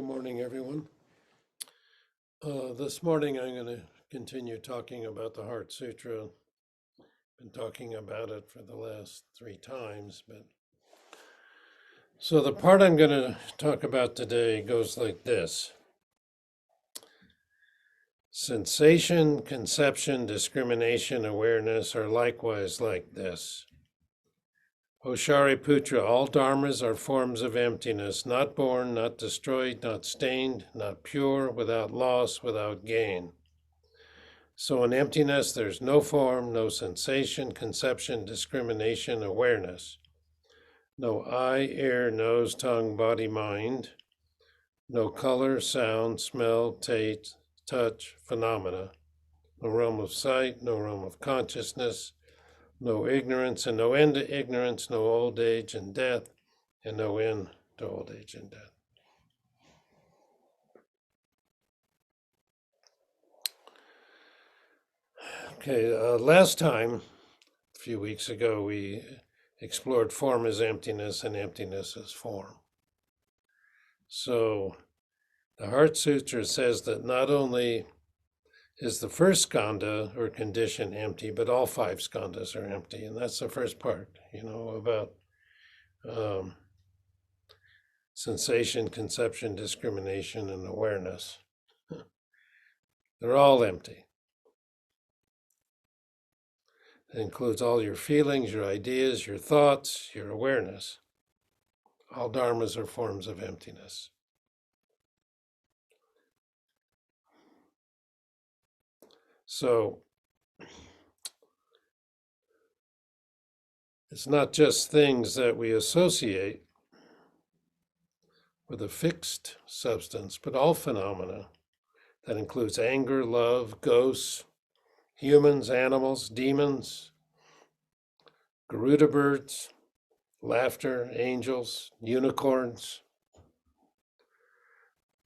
Good morning, everyone. This morning I'm going to continue talking about the Heart Sutra. Been talking about it for the last 3 times, but so the part I'm going to talk about today goes like this. Sensation, conception, discrimination, awareness are likewise like this. O Shariputra, all dharmas are forms of emptiness, not born, not destroyed, not stained, not pure, without loss, without gain. So in emptiness, there's no form, no sensation, conception, discrimination, awareness. No eye, ear, nose, tongue, body, mind. No color, sound, smell, taste, touch, phenomena. No realm of sight, no realm of consciousness. No ignorance and no end to ignorance, no old age and death, and no end to old age and death. Okay, last time, a few weeks ago, we explored form as emptiness and emptiness as form. So the Heart Sutra says that not only is the first skandha or condition empty, but all 5 skandhas are empty. And that's the first part, about sensation, conception, discrimination, and awareness. They're all empty. It includes all your feelings, your ideas, your thoughts, your awareness. All dharmas are forms of emptiness. So it's not just things that we associate with a fixed substance, but all phenomena. That includes anger, love, ghosts, humans, animals, demons, Garuda birds, laughter, angels, unicorns.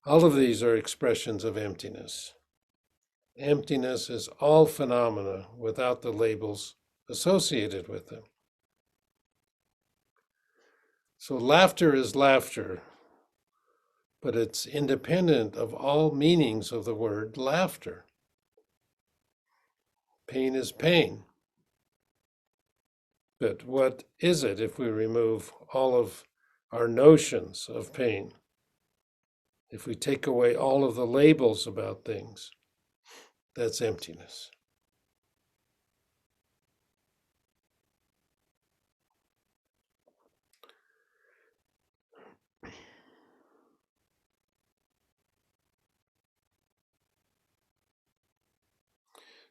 All of these are expressions of emptiness. Emptiness is all phenomena without the labels associated with them. So laughter is laughter, but it's independent of all meanings of the word laughter. Pain is pain. But what is it if we remove all of our notions of pain? If we take away all of the labels about things, that's emptiness.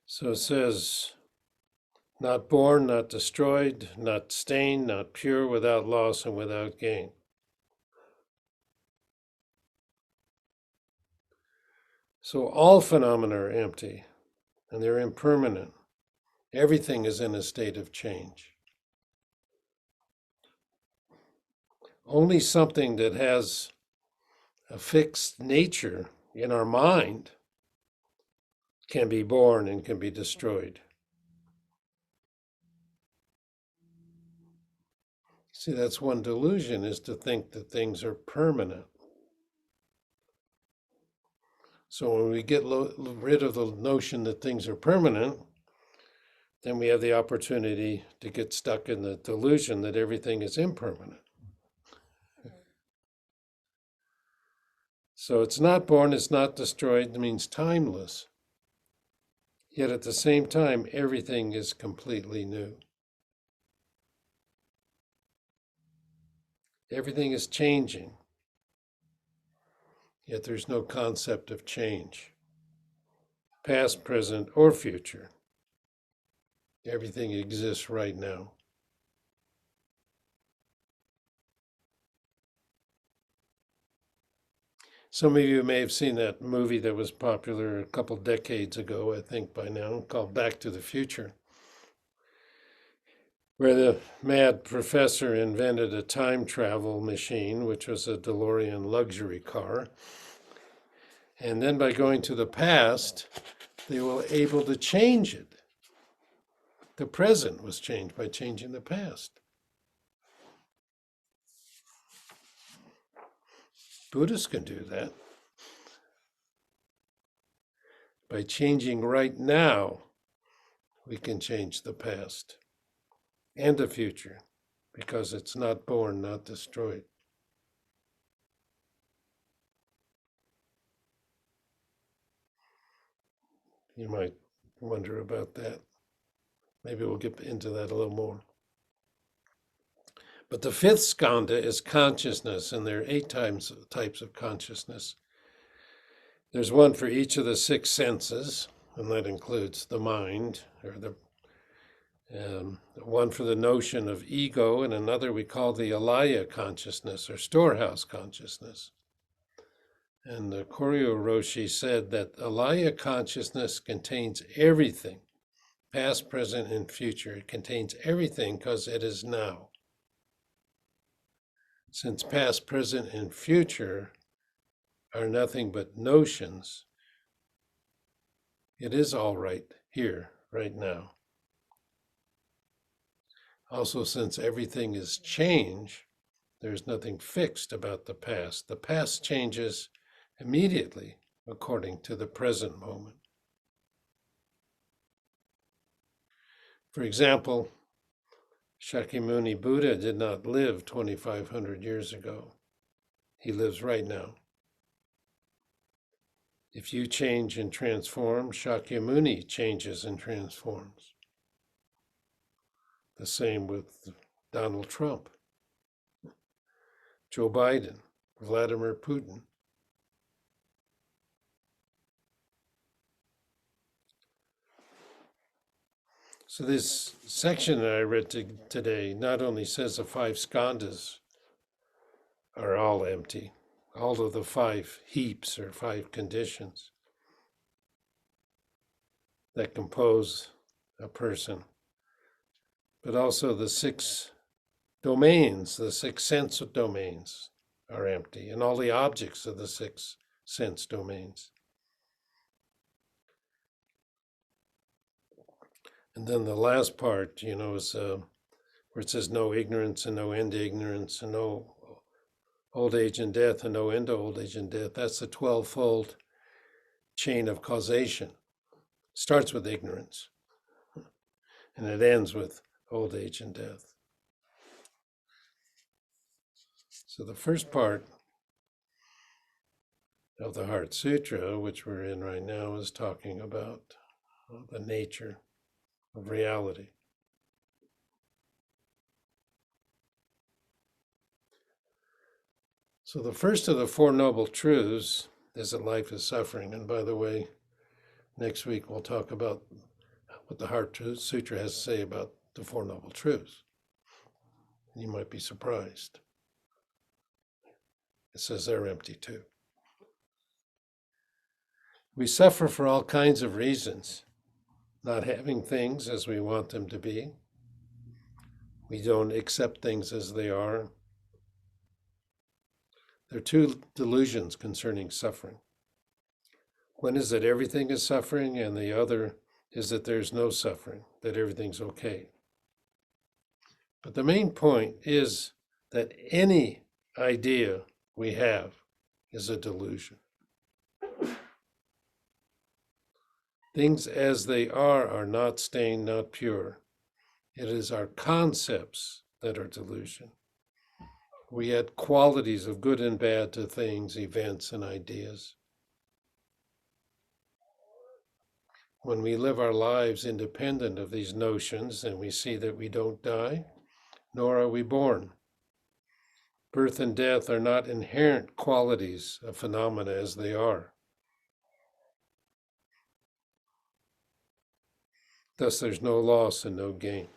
So it says, not born, not destroyed, not stained, not pure, without loss and without gain. So all phenomena are empty and they're impermanent. Everything is in a state of change. Only something that has a fixed nature in our mind can be born and can be destroyed. See, that's one delusion, is to think that things are permanent. So when we get rid of the notion that things are permanent, then we have the opportunity to get stuck in the delusion that everything is impermanent. So it's not born, it's not destroyed, it means timeless. Yet at the same time, everything is completely new. Everything is changing. Yet there's no concept of change, past, present, or future. Everything exists right now. Some of you may have seen that movie that was popular a couple decades ago, I think by now, called Back to the Future, where the mad professor invented a time travel machine, which was a DeLorean luxury car. And then by going to the past, they were able to change it. The present was changed by changing the past. Buddhists can do that. By changing right now, we can change the past and the future, because it's not born, not destroyed. You might wonder about that. Maybe we'll get into that a little more. But the fifth skandha is consciousness, and there are 8 types of consciousness. There's one for each of the 6 senses, and that includes the mind, or the one for the notion of ego, and another we call the alaya consciousness, or storehouse consciousness. And the Koryo Roshi said that alaya consciousness contains everything, past, present, and future. It contains everything because it is now. Since past, present, and future are nothing but notions, it is all right here, right now. Also, since everything is change, there's nothing fixed about the past. The past changes immediately according to the present moment. For example, Shakyamuni Buddha did not live 2,500 years ago. He lives right now. If you change and transform, Shakyamuni changes and transforms. The same with Donald Trump, Joe Biden, Vladimir Putin. So this section that I read today not only says the 5 skandhas are all empty, all of the 5 heaps or 5 conditions that compose a person, but also the 6 domains, the 6 sense domains are empty, and all the objects of the 6 sense domains. And then the last part, is where it says no ignorance and no end to ignorance, and no old age and death and no end to old age and death. That's the 12-fold chain of causation. It starts with ignorance, and it ends with old age and death. So the first part of the Heart Sutra, which we're in right now, is talking about the nature of reality. So the first of the 4 noble truths is that life is suffering. And by the way, next week we'll talk about what the Heart Sutra has to say about the 4 noble truths. You might be surprised. It says they're empty too. We suffer for all kinds of reasons. Not having things as we want them to be. We don't accept things as they are. There are 2 delusions concerning suffering. One is that everything is suffering, and the other is that there's no suffering, that everything's okay. But the main point is that any idea we have is a delusion. Things as they are not stained, not pure. It is our concepts that are delusion. We add qualities of good and bad to things, events, and ideas. When we live our lives independent of these notions, then we see that we don't die, nor are we born. Birth and death are not inherent qualities of phenomena as they are. Thus, there's no loss and no gain.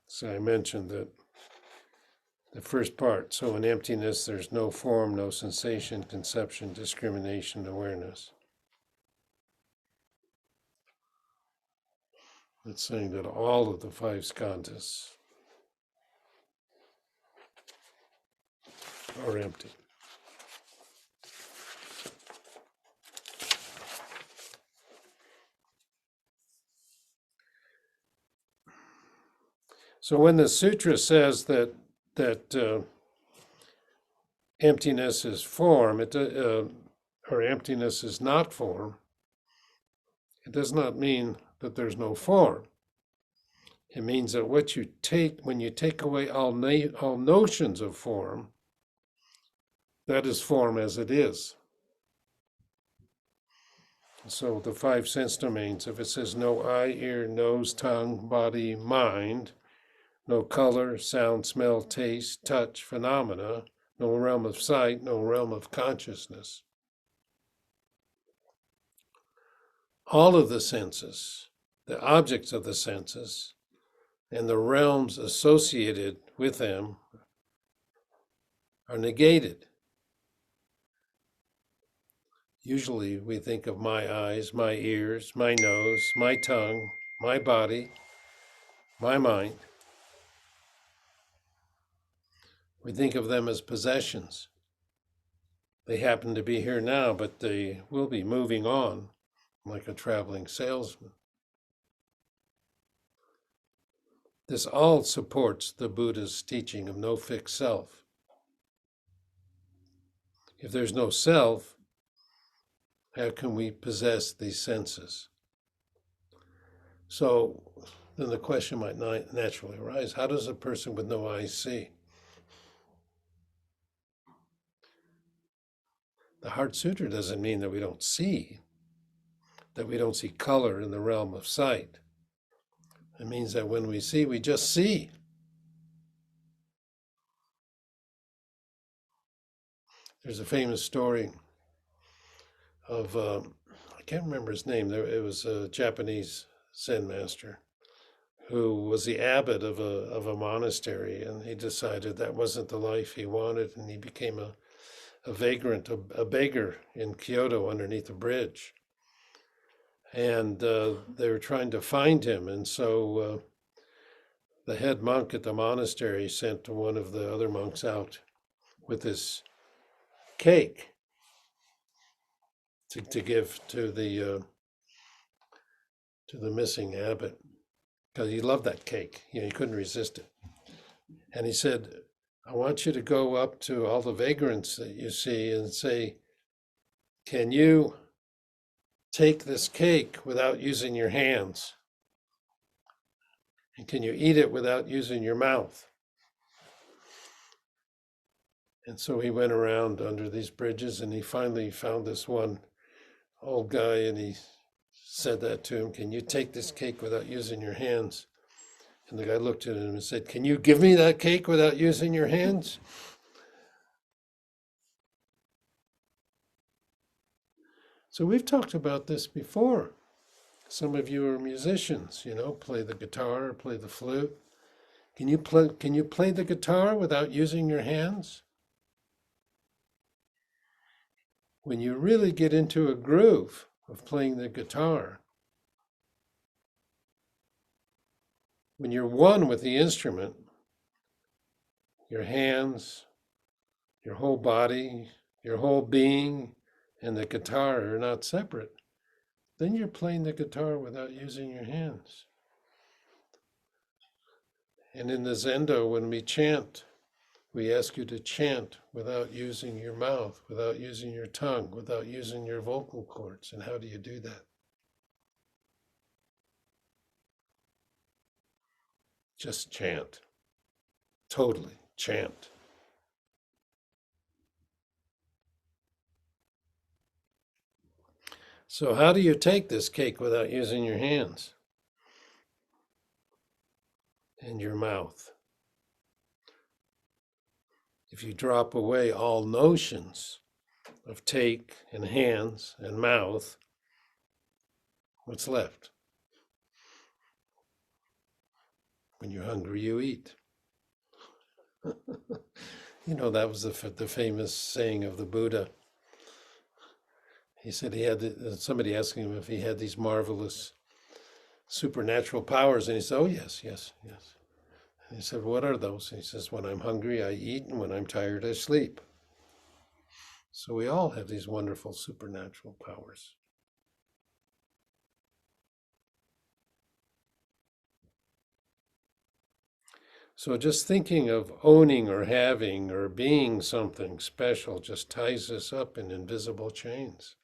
So I mentioned that the first part, so in emptiness, there's no form, no sensation, conception, discrimination, awareness. It's saying that all of the 5 skandhas are empty. So when the sutra says that emptiness is form, or emptiness is not form, it does not mean that there's no form. It means that when you take away all notions of form, that is form as it is. So the five sense domains, if it says no eye, ear, nose, tongue, body, mind, no color, sound, smell, taste, touch, phenomena, no realm of sight, no realm of consciousness. All of the senses, the objects of the senses, and the realms associated with them are negated. Usually we think of my eyes, my ears, my nose, my tongue, my body, my mind. We think of them as possessions. They happen to be here now, but they will be moving on like a traveling salesman. This all supports the Buddha's teaching of no fixed self. If there's no self, how can we possess these senses? So then the question might naturally arise, how does a person with no eyes see? The Heart Sutra doesn't mean that we don't see color in the realm of sight. It means that when we see, we just see. There's a famous story of, I can't remember his name, it was a Japanese Zen master who was the abbot of a monastery, and he decided that wasn't the life he wanted, and he became a vagrant, a beggar in Kyoto underneath a bridge. And they were trying to find him, and so the head monk at the monastery sent one of the other monks out with this cake to give to the missing abbot, because he loved that cake. He couldn't resist it. And he said, I want you to go up to all the vagrants that you see and say, can you take this cake without using your hands? And can you eat it without using your mouth? And so he went around under these bridges, and he finally found this one old guy, and he said that to him, can you take this cake without using your hands? And the guy looked at him and said, can you give me that cake without using your hands? So we've talked about this before. Some of you are musicians, play the guitar or play the flute. Can you play the guitar without using your hands? When you really get into a groove of playing the guitar, when you're one with the instrument, your hands, your whole body, your whole being, and the guitar are not separate, then you're playing the guitar without using your hands. And in the Zendo, when we chant, we ask you to chant without using your mouth, without using your tongue, without using your vocal cords. And how do you do that? Just chant. Totally chant. So how do you take this cake without using your hands and your mouth? If you drop away all notions of take and hands and mouth, what's left? When you're hungry, you eat. That was the famous saying of the Buddha. He said he had somebody asking him if he had these marvelous supernatural powers, and he said, oh, yes, yes, yes. And he said, what are those? And he says, when I'm hungry, I eat, and when I'm tired, I sleep. So we all have these wonderful supernatural powers. So just thinking of owning or having or being something special just ties us up in invisible chains.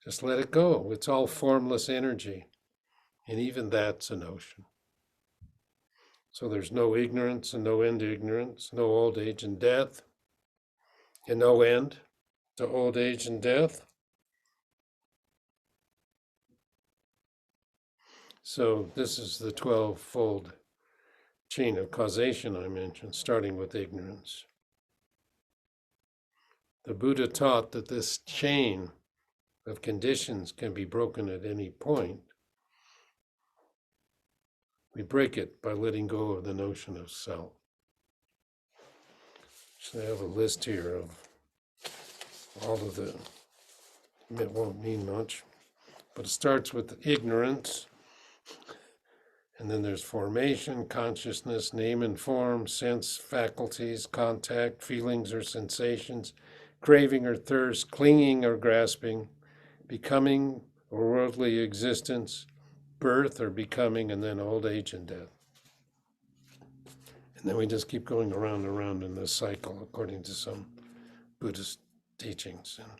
Just let it go. It's all formless energy. And even that's an ocean. So there's no ignorance and no end to ignorance, no old age and death, and no end to old age and death. So this is the 12-fold chain of causation I mentioned, starting with ignorance. The Buddha taught that this chain of conditions can be broken at any point. We break it by letting go of the notion of self. So I have a list here of all of the, it won't mean much, but it starts with ignorance, and then there's formation, consciousness, name and form, sense, faculties, contact, feelings or sensations, craving or thirst, clinging or grasping, becoming or worldly existence, birth or becoming, and then old age and death. And then we just keep going around and around in this cycle according to some Buddhist teachings. And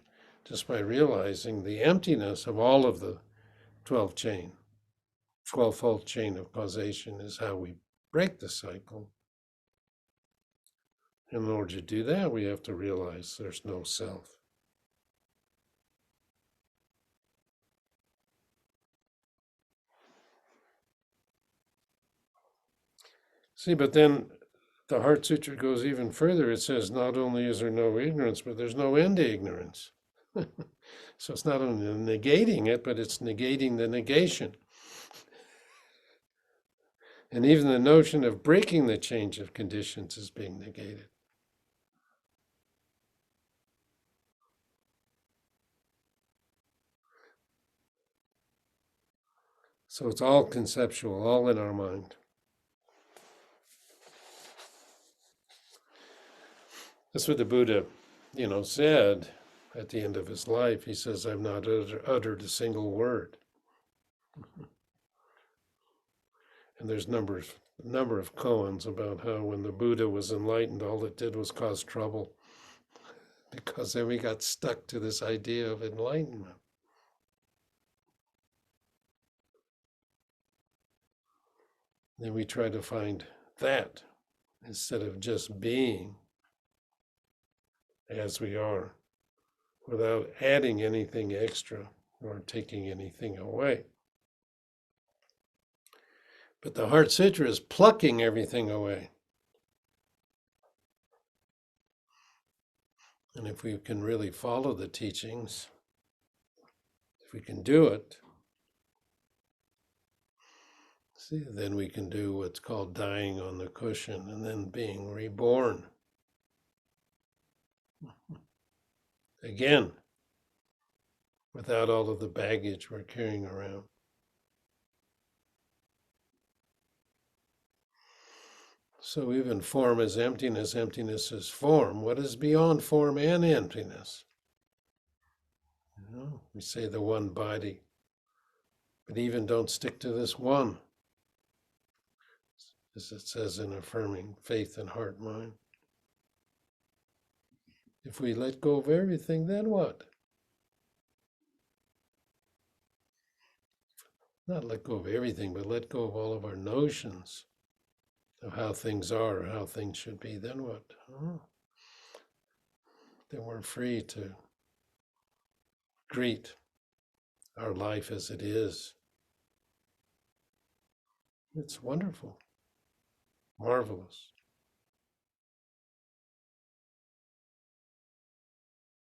just by realizing the emptiness of all of the 12-fold chain of causation is how we break the cycle. In order to do that, we have to realize there's no self. See, but then the Heart Sutra goes even further. It says not only is there no ignorance, but there's no end to ignorance. So it's not only negating it, but it's negating the negation. And even the notion of breaking the change of conditions is being negated. So it's all conceptual, all in our mind. That's what the Buddha, said at the end of his life. He says, I've not uttered a single word. And there's a number of koans about how when the Buddha was enlightened, all it did was cause trouble. Because then we got stuck to this idea of enlightenment. Then we try to find that instead of just being as we are, without adding anything extra or taking anything away. But the Heart Sutra is plucking everything away. And if we can really follow the teachings, if we can do it, then we can do what's called dying on the cushion and then being reborn. Again, without all of the baggage we're carrying around. So even form is emptiness, emptiness is form. What is beyond form and emptiness? We say the one body, but even don't stick to this one, as it says in affirming faith and heart mind. If we let go of everything, then what? Not let go of everything, but let go of all of our notions of how things are or how things should be, then what? Then we're free to greet our life as it is. It's wonderful, marvelous.